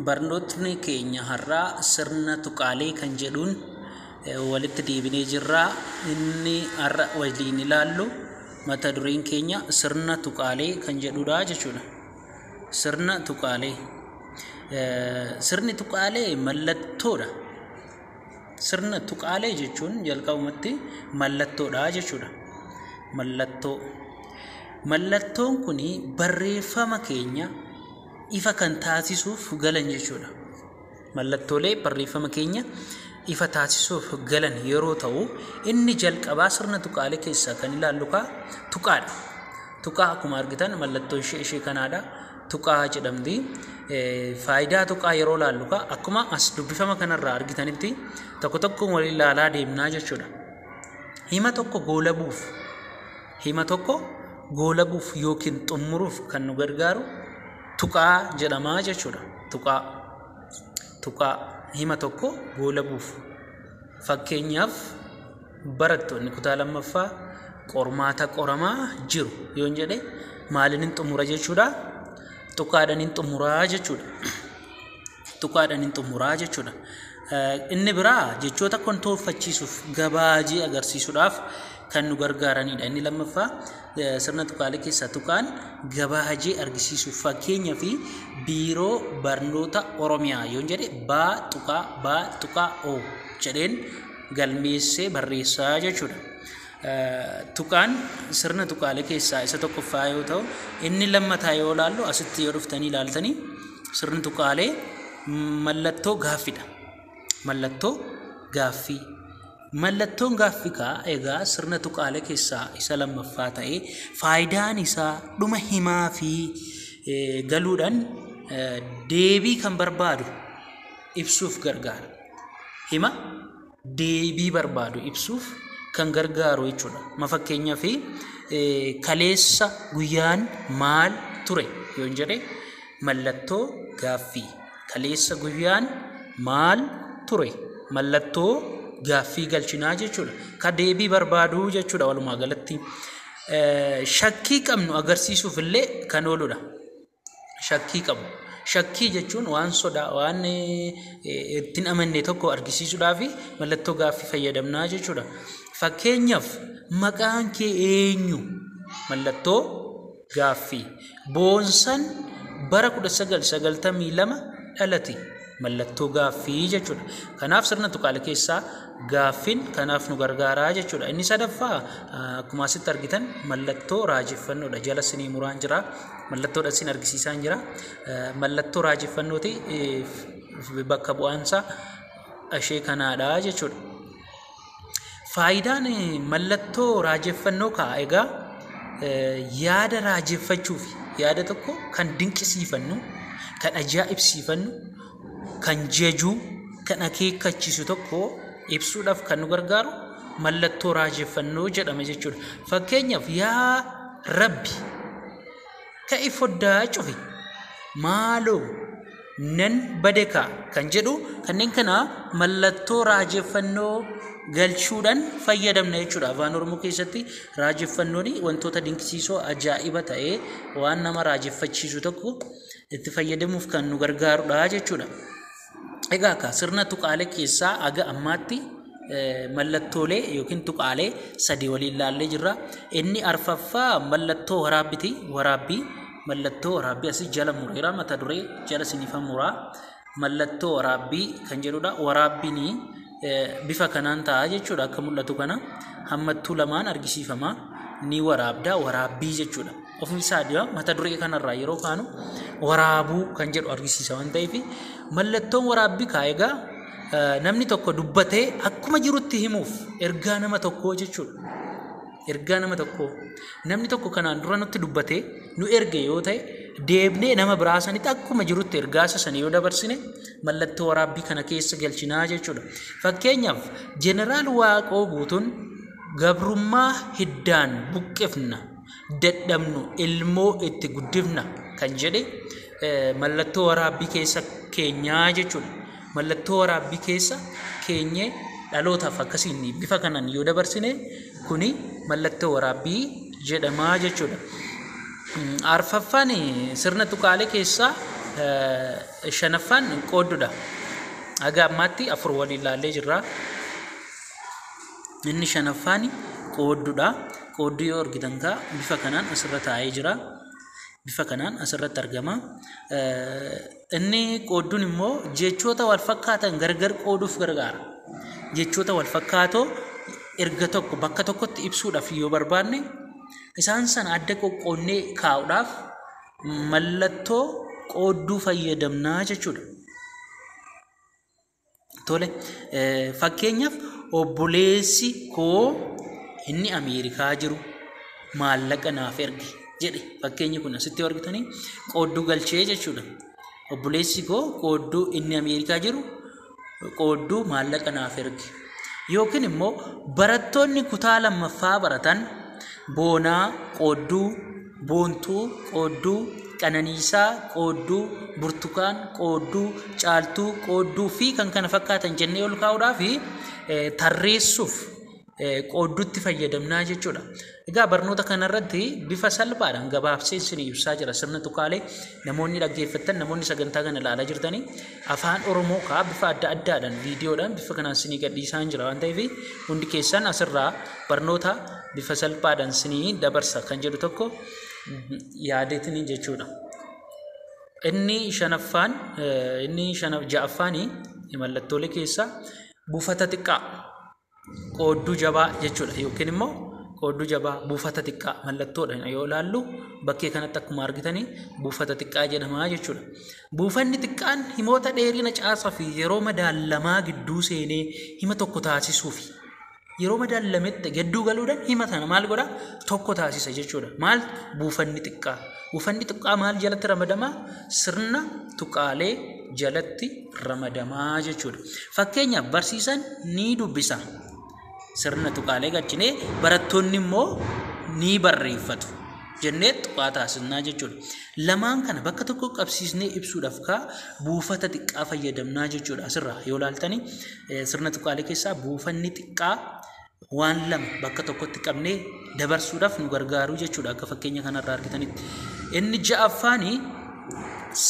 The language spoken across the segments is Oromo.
barnootni keenya har'aa sirna tuqaalee kan jedhuun walitti deebinee jirra. Inni har'a waliin ilaallu mata dureen keenya sirna tuqaalee kan jedhudha jechuudha. Sirna tuqaalee. Sirni tuqaalee mallattoodha. Sirna tuqaalee jechuun jalqabumatti mallattoodha jechuudha. Mallattoo. Mallattoon kuni barreeffama keenya ifa kan taasisuuf galan jechuudha. Mallattoolee barreeffama keenya ifa taasisuuf galan yeroo ta'u, inni jalqabaa sirna tuqaalee keessaa kan ilaallu tuqaadha. Tuqaa akkuma argitan mallattoon ishee kanaadha. Tuqaa jedhamti. Faayidaa tuqaa yeroo ilaallu akkuma as dubbifama kanarraa argitanitti tokko tokko wal ilaalaa deemnaa jechuudha. Hima tokko goolabuuf yookiin xumuruuf kan nu gargaaru tuqaa jedhamaa jechuudha. Tuqaa hima tokko goolabuuf. Fakkeenyaaf barattoonni kutaa lammaffaa qormaata qoramaa jiru yoon jedhe maaliin hin xumura jechuudha? Tuqaadhaan hin xumuraa jechuudha. Tuqaadhaan hin xumuraa jechuudha. Inni biraa jechoota kontooffachiisuuf gabaajii agarsiisuudhaaf kan nu gargaaranidha. Inni lammaffaa sirna tuqaalee keessaa tuqaan gabaajii argisiisuuf. Fakkeenyaa fi biiroo barnoota Oromiyaa yoon jedhe baa tuqaa oo jedheen galmeessee barreessaa jechuudha. Tuqaan sirna tuqaalee keessaa isa tokkoffaa yoo ta'u, inni lammataa yoo ilaallu asitti yoo dhuftanii ilaaltanii sirni tuqaalee mallattoo gaaffiidha. Mallattoo gaaffii. Mallattoon gaaffii egaa sirna tuqaalee keessaa isa lammaffaa ta'ee faayidaan isaa dhuma himaa fi galuudhaan deebii kan barbaadu ibsuuf gargaara. Hima deebii barbaadu ibsuuf kan gargaaru jechuudha. Fakkeenyaa fi kaleessa guyyaan maal ture yoon jedhe mallattoo gaaffii. Kaleessa guyyaan maal ture mallattoo gaaffii galchinaa jechuudha. Ka deebii barbaadu jechuudha walumaa galatti. Shakkii qabnu agarsiisuuf illee kan ooludha. Shakkii qabu. Shakkii jechuun waan sodaa waan ittiin amanne tokko argisiisuudhaaf mallattoo gaaffii fayyadamnaa jechuudha. Fakkeenyaaf maqaan kee eenyu? Mallattoo gaaffii. Boonsaan bara 1992 dhalate. Mallattoo gaaffii jechuudha. Kanaaf sirna tuqaalee keessaa gaaffiin kanaaf nu gargaaraa jechuudha. Inni sadaffaa akkuma asitti argitan mallattoo raajeffannoodha. Jala sinii muraan jira. Mallattoodha sin argisiisaan jira. Mallattoo raajeffannooti bakka bu'aansaa ishee kanaadha jechuudha. Faayidaan mallattoo raajeffannoo egaa yaada raajeffachuuf yaada tokko kan dinqisiifannu, kan ajaa'ibsiifannu, kan jajuu, kan akeekkachiisu tokko ibsuudhaaf kan nu gargaaru mallattoo raajeffannoo jedhama jechuudha. Fakkeenyaaf yaa Rabbi ka'i foddaa cufi maaloo nan bade kan jedhu kanneen kana mallattoo raajeffannoo galchuudhaan fayyadamna jechuudha. Afaan Oromoo keessatti raajeffannoon wantoota dinqisiisoo ajaa'iba ta'ee waan nama raajeffachiisu tokko itti fayyadamuuf kan nu gargaarudha jechuudha. Egaa sirna tuqaalee keessaa aga ammaatti mallattoolee yookiin tuqaalee sadii waliin ilaallee jirra. Inni arfaffaa mallattoo waraabbiiti. Mallattoo waraabbii asii jala mureera. Mata duree jala siniifa muraa. Mallattoo waraabbii kan jedhudha. Waraabbiin bifa kanaan ta'a jechuudha. Akka mul'atu kana hammattuu lamaan argisiifama. Ni waraabda waraabbii jechuudha. Ofii isaa mata duree kanarraa yeroo kaanu waraabuu kan jedhu argisiisa waan ta'eef mallattoon waraabbii egaa namni tokko dubbatee akkuma jirutti himuuf ergaa nama tokkoo jechuudha. Ergaa nama tokkoo namni tokko kanaan dura nutti dubbatee nu erge yoo ta'e deebnee nama biraa sanitti akkuma jirutti ergaa sana yoo dabarsine mallattoo waraabbii kana keessa galchinaa jechuudha. Fakkeenyaaf Jeneraal Waaqoo Guutuun gabrummaa hiddaan buqqifna dadhabnu ilmoo itti guddifna kan jedhe mallattoo waraabbii keessa keenyaa jechuudha. Mallattoo waraabbii keessa keenyee dhalootaaf akkasiin bifa kanaan yoo dabarsine kuni mallattoo waraabbii jedhamaa jechuudha. Arfaffaan sirna tuqaalee keessaa shanaffaan qoodduudha. Aga ammaatti afur waliin ilaallee jirra. Inni shanaffaan qoodduudha. Qoodduu yoo argitan kaa bifa kanaan asirra taa'ee jira. Bifa kanaan asirratti argama. Inni qoodduun immoo jechoota wal fakkaatan gargar qooduuf gargaara. Jechoota wal fakkaatoo erga tokko bakka tokkotti ibsuudhaaf yoo barbaanne isaan sana adda qoqqoonnee kaa'uudhaaf mallattoo qoodduu fayyadamnaa jechuudha. Tole fakkeenyaaf obboleessi koo inni Ameerikaa jiru maallaqa naaf erge jedhe. Fakkeenyi kun asitti argitanii qoodduu galchee jechuudha. Obboleessi koo qoodduu inni Ameerikaa jiru qoodduu maallaqa naaf erge. Yookiin immoo barattoonni kutaa lammaffaa baratan Boonaa qoodduu, Boontuu qoodduu, Qananiisaa qoodduu, Burtukaan qoodduu, Caaltuu qoodduu fi kan kana fakkaatan jennee ol kaa'uudhaaf tarreessuuf qoodduutti fayyadamnaa jechuudha. Egaa barnoota kanarratti bifa salphaadhaan gabaabsee isinii ibsaa jira. Sirna tuqaalee namoonni dhaggeeffatan, namoonni sagantaa kana ilaalaa jirtanii afaan Oromoo kaa bifa adda addaadhaan viidiyoodhaan bifa kanaan isinii gadhiisaan jira waan ta'eef hundi keessan asirraa barnoota bifa salphaadhaan isinii dabarsa kan jedhu tokko yaadeetanii jechuudha. Inni ja'affaan mallattoolee keessaa buufata xiqqaa qoodduu jabaa jechuudha. Yookiin immoo qoodduu jabaa buufata xiqqaa mallattoodha yoo ilaallu bakkee kanatti akkuma argitanii buufata xiqqaa jedhama jechuudha. Buufanni xiqqaan himoota dheerina caasaa fi yeroo madaalamaa gidduu seenee hima tokko taasisuufi yeroo madaalametti gidduu galuudhaan hima sana maal godha tokko taasisa jechuudha. Maal buufanni xiqqaa. Buufanni xiqqaa maal jalatti ramadamaa? Sirna tuqaalee jalatti ramadamaa jechuudha. Fakkeenyaaf barsiisan ni dubbisa. Sirna tuqaalee galchinee barattoonni immoo ni barreeffatu jennee tuqaa taasisnaa jechuudha. Lamaan kana bakka tokko qabsiisnee ibsuudhaaf buufata xiqqaa fayyadamnaa jechuudha. Asirraa yoo ilaaltanii sirna tuqaalee keessaa buufanni xiqqaa waan lama bakka tokkotti qabnee dabarsuudhaaf nu gargaaru jechuudha. Akka fakkeenya kanarraa argitanitti. Inni ja'affaan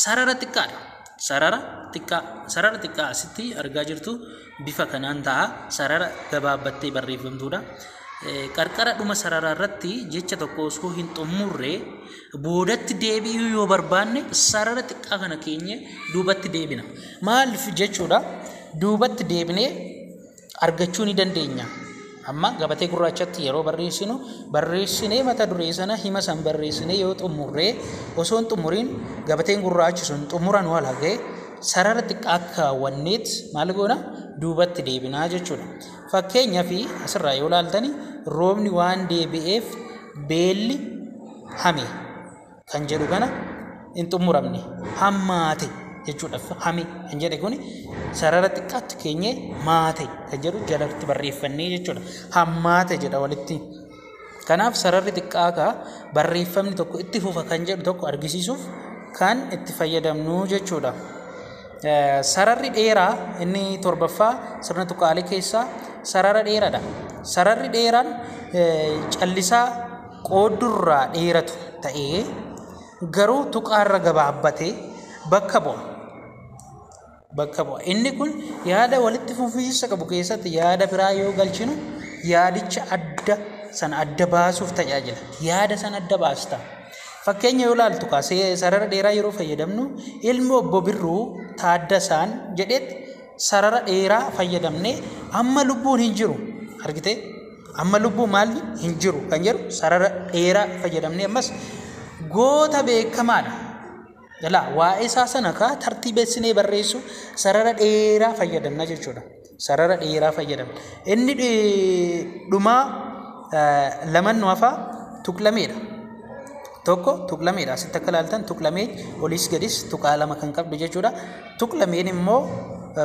sarara xiqqaadha. Sarara xiqqaa asitti argaa jirtu bifa kanaan ta'a. Sarara gabaabbattee barreeffamtuudha. Qarqara dhuma sararaa irratti jecha tokko osoo hin xumurre boodatti deebi'uu yoo barbaanne sarara xiqqaa kana keenye duubatti deebina. Maaliif jechuudha? Duubatti deebinee argachuu ni dandeenya. Amma gabatee gurraachatti yeroo barreessinee mata duree sana hima san barreessinee yoo xumurree osoo hin xumuriin gabateen gurraachi sun xumuran wal hagee sarara xiqqaa kaawwanneet maal goona duubatti deebinaa jechuudha. Fakkeenyaaf asirraa yoo ilaaltanii roobni waan deebi'eef beelli hame kan jedhu kana hin xumuramne hammaate jechuudha. Hame kan jedhe kun sarara xiqqaatti keenye maate kan jedhu jalatti barreeffannee jechuudha. Hammaate jedha walitti. Kanaaf sararri xiqqaa barreeffamni tokko itti fufa kan jedhu tokko argisiisuuf kan itti fayyadamnu jechuudha. Sararri dheeraa inni torbaffaa sirna tuqaalee keessaa sarara dheeraadha. Sararri dheeraan callisaa qooddurraa dheeratu ta'ee garuu tuqaarra gabaabbatee bakka bu'a. Inni kun yaada walitti fufiinsa qabu keessatti yaada biraa yoo galchinu yaadicha adda baasuuf tajaajila. Yaada sana adda baasta. Fakkeenya yoo ilaaltu sarara dheeraa yeroo fayyadamnu ilmi obbo Birruu Taaddasaan jedhetti sarara dheeraa fayyadamnee amma lubbuun hin jiru argite amma lubbuu maal hin jiru kan jedhu sarara dheeraa fayyadamnee ammas goota beekamaadha. Waa'ee isaa sana tartiibessinee barreessu sarara dheeraa fayyadamna jechuudha. Sarara dheeraa fayyadamna. Inni dhumaa laman hafaa tuqlameedha. Tokko tuqlameedha. Asitti akka ilaaltan tuqlamee oliis gadis tuqaa lama kan qabdu jechuudha. Tuqlameen immoo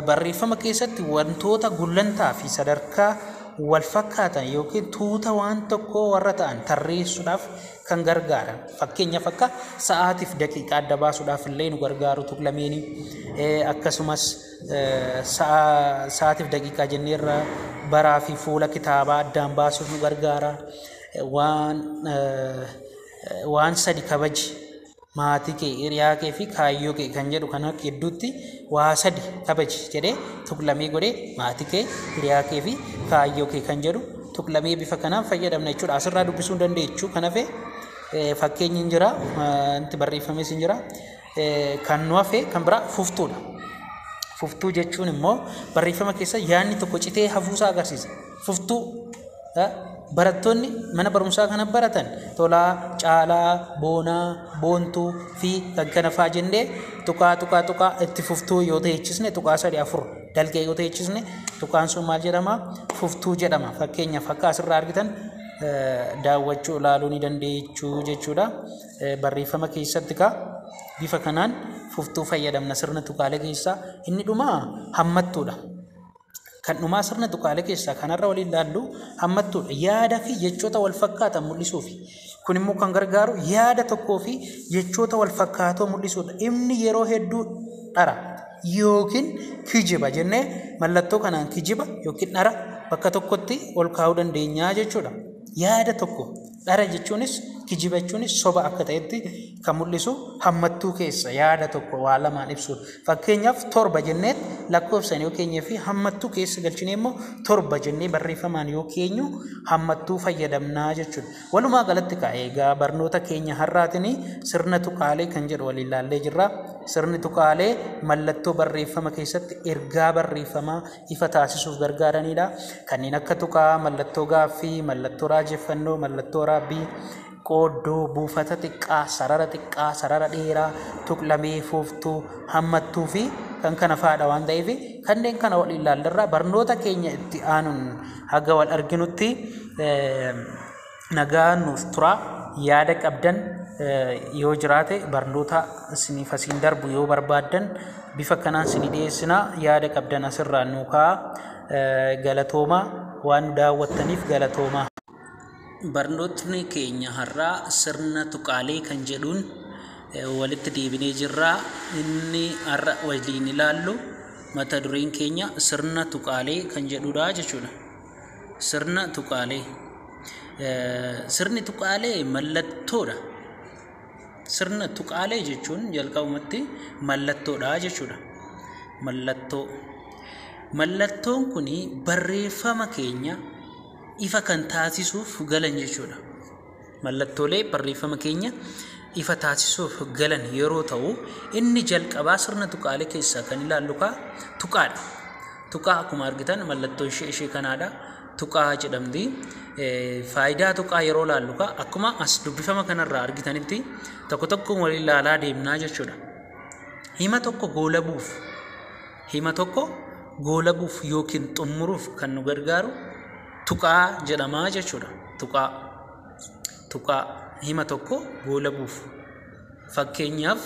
barreeffama keessatti wantoota gullantaa fi sadarkaa wal fakkaatan yookiin tuuta waan tokko warra ta'an tarreessuudhaaf kan gargaaran. Fakkeenyaaf akka sa'aatiif daqiiqaa adda baasuudhaaf illee nu gargaaru tuqlameeni. Akkasumas sa'aatiif daqiiqaa jenneerra baraa fi fuula kitaabaa addaan baasuuf nu gargaara. Waan sadi kabaji maatii kee hiriyaa kee fi kaayyoo kee kan jedhu kana gidduutti waa sadi kabaji jedhee tuqlamee godhee maatii kee hiriyaa kee fi kaayyoo kee kan jedhu tuqlamee bifa kanaan fayyadamna jechuudha. Asirraa dubbisuu dandeechuu kanaaf fakkeenyi hin jira wanti barreeffames hin jira kan nu hafe kan biraa fuftuudha. Fuftuu jechuun immoo barreeffama keessa yaadni tokko citee hafuusaa agarsiisa. Fuftuu barattoonni mana barumsaa kana baratan tolaa, caalaa, boonaa, boontuu fi kan kana fa'aa jennee tuqaa itti fuftuu yoo ta'echisne tuqaa 3 4 dalgee yoo ta'echisne tuqaan sun maal jedhama? Fuftuu jedhama. Fakkeenyaaf akka asirraa argitan daawwachuu ilaaluu ni dandeechuu jechuudha. Barreeffama keessatti bifa kanaan fuftuu fayyadamna sirna tuqaalee keessaa inni dhumaa hammattuudha. Kan dhumaa sirna tuqaalee keessaa kanarra waliin ilaallu hammattuudha. Yaada fi jechoota wal fakkaatan mul'isuufi. Kun immoo kan gargaaru yaada tokkoo fi jechoota wal fakkaatoo mul'isuudha. Inni yeroo hedduu dhara yookiin kijiba jennee mallattoo kanaan kijiba yookiin dhara bakka tokkotti ol kaa'uu dandeenya jechuudha. Yaada tokko dhara jechuunis kijiba jechuunis soba akka ta'etti kan mul'isu hammattuu keessa yaada tokko waa lamaan ibsuudha. Fakkeenyaaf torba jennee lakkoofsan yoo keenyee fi hammattuu keessa galchinee immoo torba jennee barreeffamaan yoo keenyu hammattuu fayyadamnaa jechuudha. Walumaa galatti egaa barnoota keenya har'aatiin sirna tuqaalee kan jedhu waliin ilaallee jirra. Sirni tuqaalee mallattoo barreeffama keessatti ergaa barreeffamaa ifa taasisuuf gargaaranidha. Kanneen akka tuqaa, mallattoo gaaffii, mallattoo raajeffannoo, mallattoo raabbii, qooddoo, buufata xiqqaa, sarara dheeraa, tuqlamee, fuftuu, hammattuu fi kan kana fa'aadha waan ta'eef kanneen kana waliin ilaallarraa barnoota keenya itti aanuun haga wal arginutti nagaan nuuf tura. Yaada qabdan yoo jiraate barnoota isiniif asiin darbu yoo barbaaddan bifa kanaan isinii dhiyeessina. Yaada qabdan asirraa nuukaa galatoomaa waan daawwattaniif galatoomaa. Barnootni keenya har'aa sirna tuqaalee kan jedhuun walitti deebinee jirra. Inni har'a waliin ilaallu mata dureen keenya sirna tuqaalee kan jedhudha jechuudha. Sirna tuqaalee. Sirni tuqaalee mallattoodha. Sirna tuqaalee jechuun jalqabumatti mallattoodha jechuudha. Mallattoon kun barreeffama keenya ifa kan taasisuuf galan jechuudha. Mallattoolee barreeffama keenya ifa taasisuuf galan yeroo ta'u inni jalqabaa sirna tuqaalee keessaa kan ilaallu tuqaadha. Tuqaa akkuma argitan mallattoo ishee kanaadha. Tuqaa jedhamti. Faayidaa tuqaa yeroo ilaallu akkuma as dubbifama kanarraa argitanitti tokko waliin ilaalaa deemnaa jechuudha. Hima tokko goolabuuf yookiin xumuruuf kan nu gargaaru tuqaa jedhamaa jechuudha. Tuqaa hima tokko goolabuuf. Fakkeenyaaf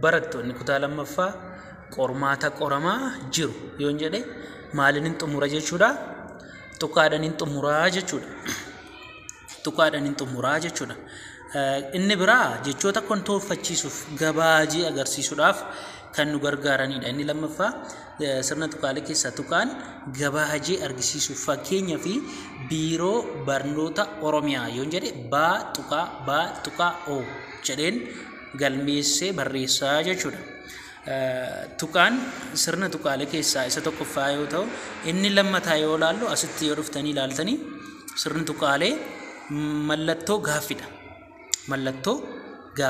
barattoonni kutaa lammaffaa qormaata qoramaa jiru yoon jedhe maaliin xumura jechuudha? Tuqaadhaan xumuraa jechuudha. Inni biraa jechoota kontoorfachiisuuf gabaajii agarsiisuudhaaf kan nu gargaaranidha. Inni lammaffaa sirna tuqaalee keessaa tuqaan gabaajii argisiisuuf fakkeenyaa fi biiroo barnoota Oromiyaa yoon jedhe baa tuqaa oo jedheen galmeessee barreessaa jechuudha. Tuqaan sirna tuqaalee keessaa isa tokkoffaa yoo ta'u inni lammataa yoo ilaallu asitti yoo dhuftanii ilaaltanii sirni tuqaalee mallattoo gaaffiidha. Mallattoo